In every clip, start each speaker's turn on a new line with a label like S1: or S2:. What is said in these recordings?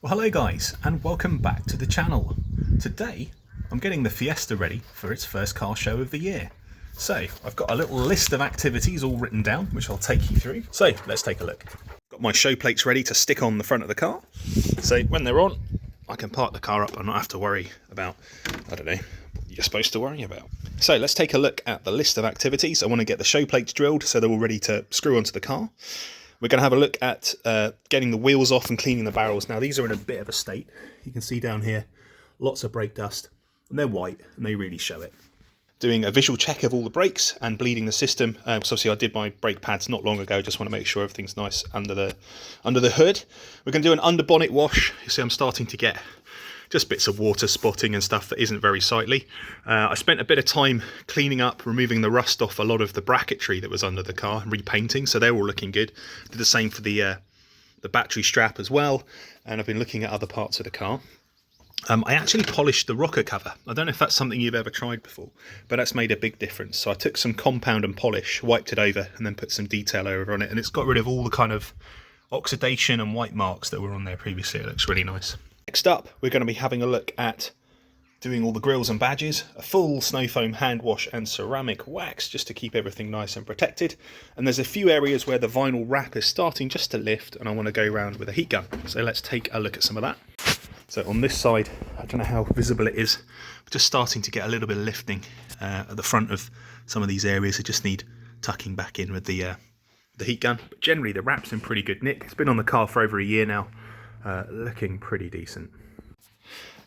S1: Well, hello guys, and welcome back to the channel. Today, I'm getting the Fiesta ready for its first car show of the year. So, I've got a little list of activities all written down, which I'll take you through. So, let's take a look. Got my show plates ready to stick on the front of the car. So, when they're on, I can park the car up and not have to worry about, I don't know, what you're supposed to worry about. So, let's take a look at the list of activities. I want to get the show plates drilled so they're all ready to screw onto the car. We're going to have a look at getting the wheels off and cleaning the barrels. Now these are in a bit of a state. You can see down here, lots of brake dust, and they're white and they really show it. Doing a visual check of all the brakes and bleeding the system. So obviously I did my brake pads not long ago, just want to make sure everything's nice under the hood. We're going to do an under bonnet wash. You see I'm starting to get just bits of water spotting and stuff that isn't very sightly. I spent a bit of time cleaning up, removing the rust off a lot of the bracketry that was under the car and repainting, so they're all looking good. Did the same for the battery strap as well, and I've been looking at other parts of the car. I actually polished the rocker cover. I don't know if that's something you've ever tried before, but that's made a big difference. So I took some compound and polish, wiped it over, and then put some detail over on it, and it's got rid of all the kind of oxidation and white marks that were on there previously. It looks really nice. Next up, we're going to be having a look at doing all the grills and badges, a full snow foam hand wash and ceramic wax just to keep everything nice and protected. And there's a few areas where the vinyl wrap is starting just to lift and I want to go around with a heat gun. So let's take a look at some of that. So on this side, I don't know how visible it is, but just starting to get a little bit of lifting at the front of some of these areas. I just need tucking back in with the heat gun. But generally the wrap's in pretty good nick. It's been on the car for over a year now. Looking pretty decent.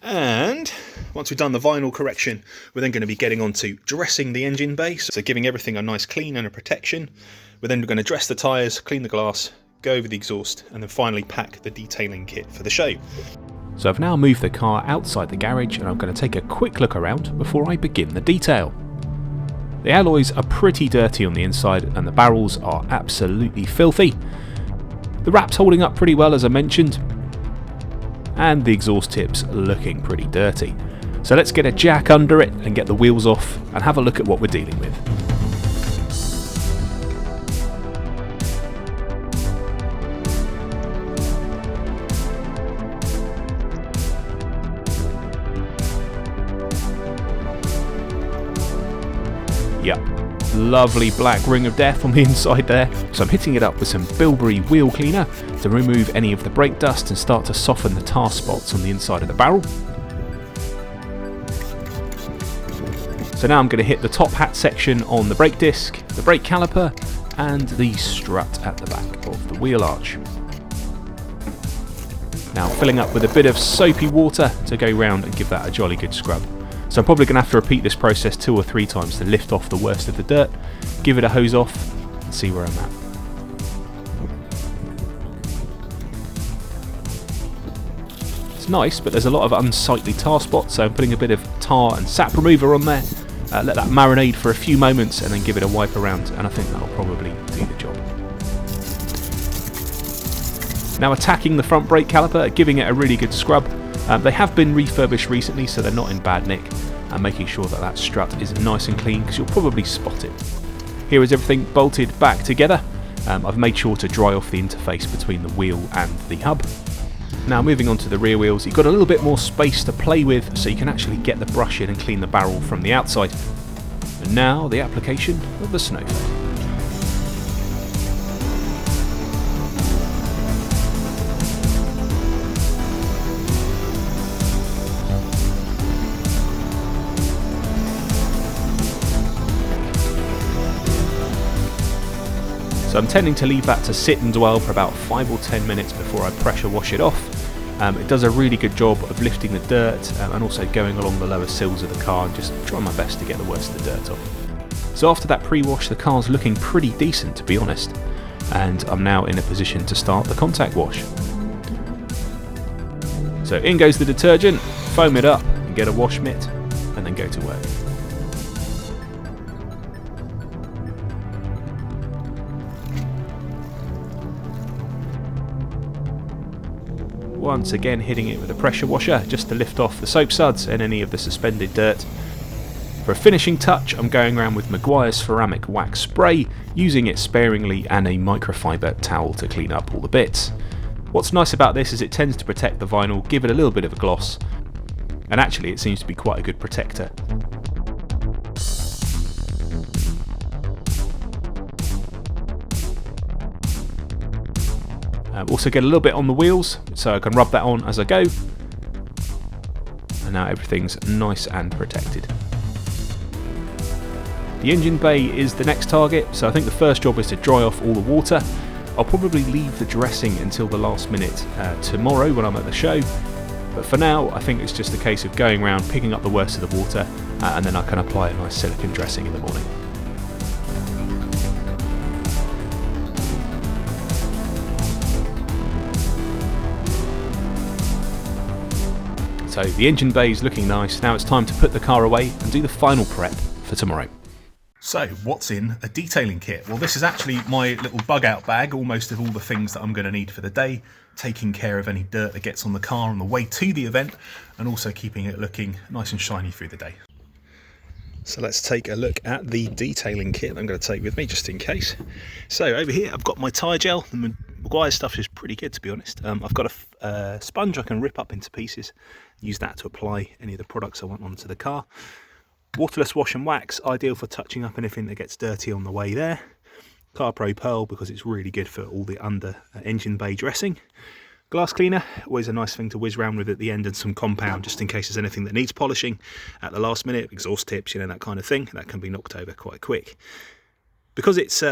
S1: And once we've done the vinyl correction, we're then going to be getting on to dressing the engine bay, so giving everything a nice clean and a protection. We're then going to dress the tyres, clean the glass, go over the exhaust, and then finally pack the detailing kit for the show.
S2: So I've now moved the car outside the garage and I'm going to take a quick look around before I begin the detail. The alloys are pretty dirty on the inside and the barrels are absolutely filthy. The wrap's holding up pretty well, as I mentioned, and the exhaust tip's looking pretty dirty. So let's get a jack under it and get the wheels off and have a look at what we're dealing with. Yep, lovely black ring of death on the inside there. So I'm hitting it up with some Bilberry wheel cleaner to remove any of the brake dust and start to soften the tar spots on the inside of the barrel. So now I'm going to hit the top hat section on the brake disc, the brake caliper and the strut at the back of the wheel arch. Now filling up with a bit of soapy water to go round and give that a jolly good scrub. So I'm probably going to have to repeat this process 2 or 3 times to lift off the worst of the dirt, give it a hose off and see where I'm at. It's nice, but there's a lot of unsightly tar spots, so I'm putting a bit of tar and sap remover on there, let that marinate for a few moments and then give it a wipe around, and I think that'll probably do the job. Now attacking the front brake caliper, giving it a really good scrub. They have been refurbished recently, so they're not in bad nick, and making sure that that strut is nice and clean because you'll probably spot it. Here is everything bolted back together. I've made sure to dry off the interface between the wheel and the hub. Now moving on to the rear wheels, you've got a little bit more space to play with so you can actually get the brush in and clean the barrel from the outside. And now the application of the snow foam. So I'm tending to leave that to sit and dwell for about 5 or 10 minutes before I pressure wash it off. It does a really good job of lifting the dirt and also going along the lower sills of the car and just trying my best to get the worst of the dirt off. So after that pre-wash, the car's looking pretty decent, to be honest, and I'm now in a position to start the contact wash. So in goes the detergent, foam it up and get a wash mitt and then go to work. Once again hitting it with a pressure washer just to lift off the soap suds and any of the suspended dirt. For a finishing touch, I'm going around with Meguiar's ceramic wax spray, using it sparingly and a microfiber towel to clean up all the bits. What's nice about this is it tends to protect the vinyl, give it a little bit of a gloss, and actually it seems to be quite a good protector. Also get a little bit on the wheels, so I can rub that on as I go. And now everything's nice and protected. The engine bay is the next target, so I think the first job is to dry off all the water. I'll probably leave the dressing until the last minute tomorrow when I'm at the show. But for now, I think it's just a case of going around, picking up the worst of the water, and then I can apply a nice silicone dressing in the morning. So the engine bay is looking nice. Now it's time to put the car away and do the final prep for tomorrow.
S1: So what's in a detailing kit? Well, this is actually my little bug out bag, almost of all the things that I'm going to need for the day, taking care of any dirt that gets on the car on the way to the event, and also keeping it looking nice and shiny through the day. So let's take a look at the detailing kit that I'm going to take with me just in case. So over here I've got my tyre gel. The Maguire stuff is pretty good, to be honest. I've got a sponge I can rip up into pieces, use that to apply any of the products I want onto the car. Waterless wash and wax, ideal for touching up anything that gets dirty on the way there. Car Pro Pearl, because it's really good for all the under engine bay dressing. Glass cleaner, always a nice thing to whiz around with at the end, and some compound just in case there's anything that needs polishing at the last minute, exhaust tips, you know, that kind of thing. That can be knocked over quite quick. Because it's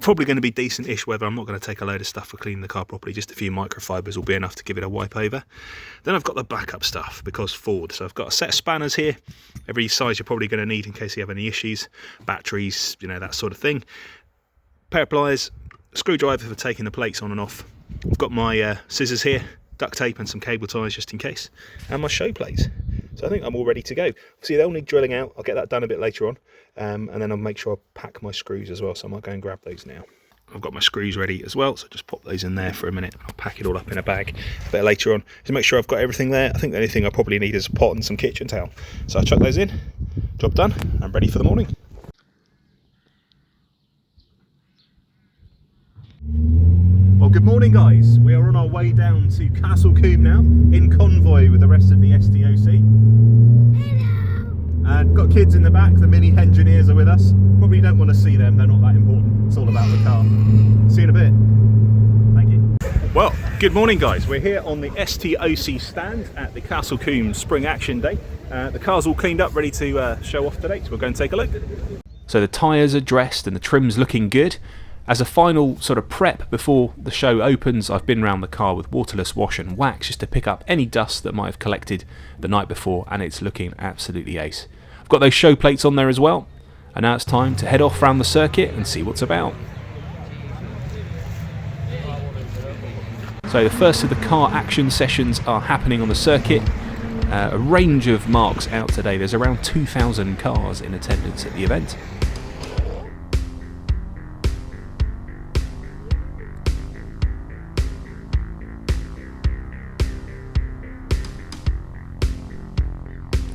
S1: probably going to be decent-ish weather, I'm not going to take a load of stuff for cleaning the car properly, just a few microfibers will be enough to give it a wipe over. Then I've got the backup stuff, because Ford, so I've got a set of spanners here, every size you're probably going to need in case you have any issues, batteries, you know, that sort of thing. Pair of pliers, screwdriver for taking the plates on and off. I've got my scissors here, duct tape and some cable ties just in case, and my show plates. So I think I'm all ready to go. See, they'll need drilling out. I'll get that done a bit later on, and then I'll make sure I pack my screws as well, so I might go and grab those now. I've got my screws ready as well, so just pop those in there for a minute. I'll pack it all up in a bag a bit later on to make sure I've got everything there. I think the only thing I probably need is a pot and some kitchen towel. So I'll chuck those in, job done, I'm ready for the morning. Well, good morning guys. We are on our way down to Castle Combe now, in convoy with the rest of the STOC. And got kids in the back, the mini engineers are with us. Probably don't want to see them, they're not that important. It's all about the car. See you in a bit. Thank you. Well, good morning guys. We're here on the STOC stand at the Castle Combe Spring Action Day. The car's all cleaned up, ready to show off today, so we'll go and take a look.
S2: So the tyres are dressed and the trim's looking good. As a final sort of prep before the show opens, I've been around the car with waterless wash and wax just to pick up any dust that might have collected the night before, and it's looking absolutely ace. I've got those show plates on there as well, and now it's time to head off around the circuit and see what's about. So the first of the car action sessions are happening on the circuit. A range of marks out today. There's around 2,000 cars in attendance at the event.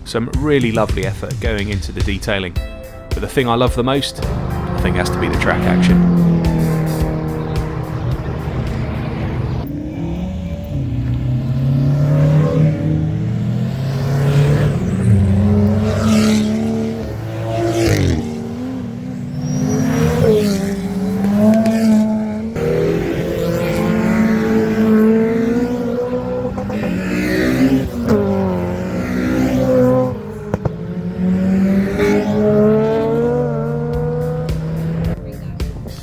S2: Some really lovely effort going into the detailing, but the thing I love the most, I think, has to be the track action.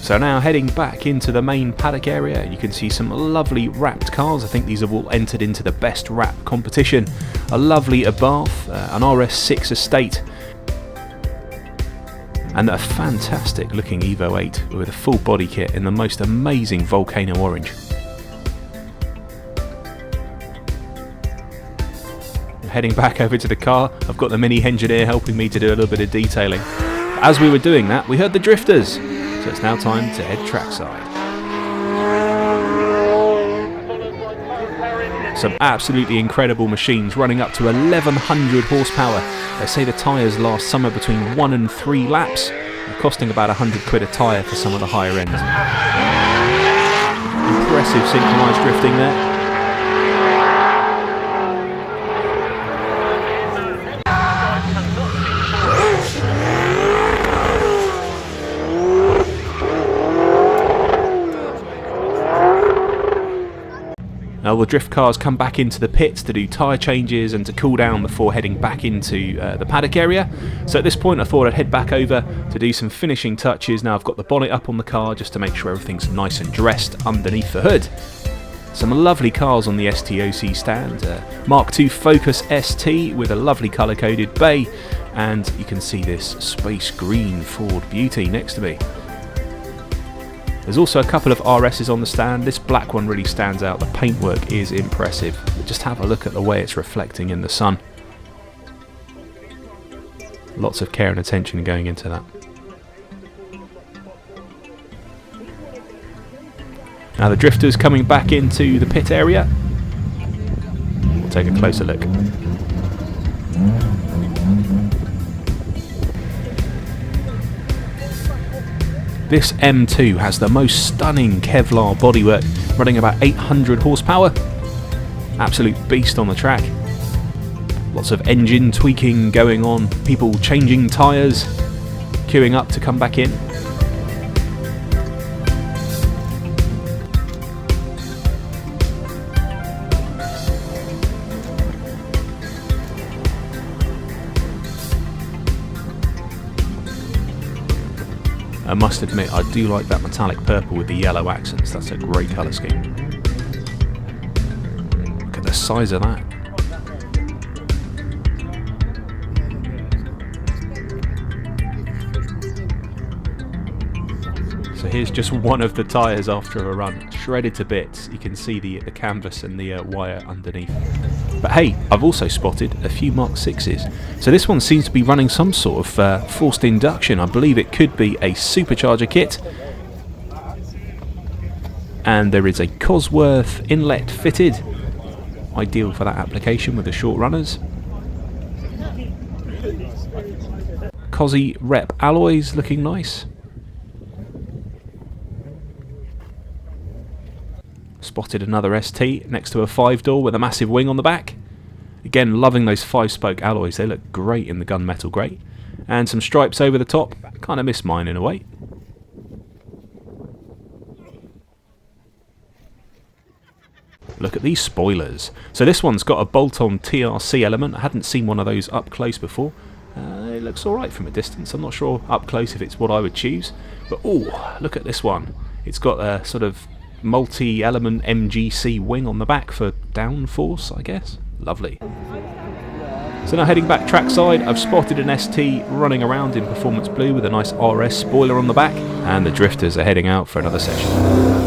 S2: So now heading back into the main paddock area, you can see some lovely wrapped cars. I think these have all entered into the best wrap competition. A lovely Abarth, an RS6 estate, and a fantastic looking Evo 8 with a full body kit in the most amazing volcano orange. Heading back over to the car, I've got the mini engineer helping me to do a little bit of detailing. As we were doing that, we heard the drifters. So it's now time to head trackside. Some absolutely incredible machines running up to 1100 horsepower. They say the tyres last somewhere between 1 and 3 laps, costing about 100 quid a tyre for some of the higher ends. impressive synchronised drifting there. Now the drift cars come back into the pits to do tyre changes and to cool down before heading back into the paddock area. So at this point I thought I'd head back over to do some finishing touches. Now I've got the bonnet up on the car just to make sure everything's nice and dressed underneath the hood. Some lovely cars on the STOC stand. Mark II Focus ST with a lovely colour coded bay, and you can see this space green Ford Beauty next to me. There's also a couple of RSs on the stand. This black one really stands out. The paintwork is impressive. Just have a look at the way it's reflecting in the sun. Lots of care and attention going into that. Now the drifters coming back into the pit area. We'll take a closer look. This M2 has the most stunning Kevlar bodywork, running about 800 horsepower. Absolute beast on the track. Lots of engine tweaking going on, people changing tyres, queuing up to come back in. I must admit, I do like that metallic purple with the yellow accents. That's a great colour scheme. Look at the size of that. So here's just one of the tyres after a run, shredded to bits. You can see the canvas and the wire underneath. But hey, I've also spotted a few Mark 6s. So this one seems to be running some sort of forced induction. I believe it could be a supercharger kit. And there is a Cosworth inlet fitted. Ideal for that application with the short runners. Cosy Rep alloys looking nice. Spotted another ST next to a 5-door with a massive wing on the back. Again, loving those 5-spoke alloys. They look great in the gunmetal grey. And some stripes over the top. Kind of miss mine in a way. Look at these spoilers. So this one's got a bolt-on TRC element. I hadn't seen one of those up close before. It looks alright from a distance. I'm not sure up close if it's what I would choose. But oh, look at this one. It's got a sort of multi-element MGC wing on the back for downforce, I guess. Lovely. So now heading back trackside, I've spotted an ST running around in performance blue with a nice RS spoiler on the back, and the drifters are heading out for another session.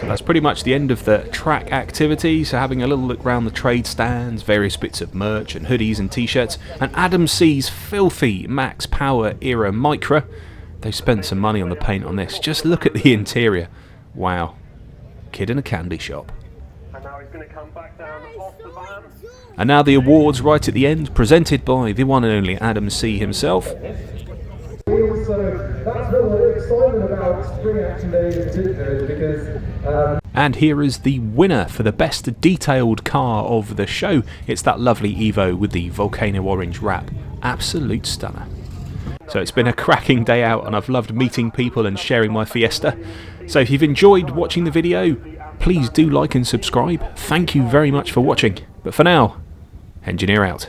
S2: That's pretty much the end of the track activity, so having a little look around the trade stands, various bits of merch and hoodies and t-shirts, and Adam C's filthy Max Power era Micra. They spent some money on the paint on this. Just look at the interior. Wow. Kid in a candy shop.
S3: And now he's going to come back down off the van.
S2: And now the awards right at the end, presented by the one and only Adam C himself.
S4: So that's what we're excited about Spring Action Day in particular, because
S2: and here is the winner for the best detailed car of the show. It's that lovely Evo with the volcano orange wrap. Absolute stunner. So it's been a cracking day out, and I've loved meeting people and sharing my Fiesta. So if you've enjoyed watching the video, please do like and subscribe. Thank you very much for watching. But for now, engineer out.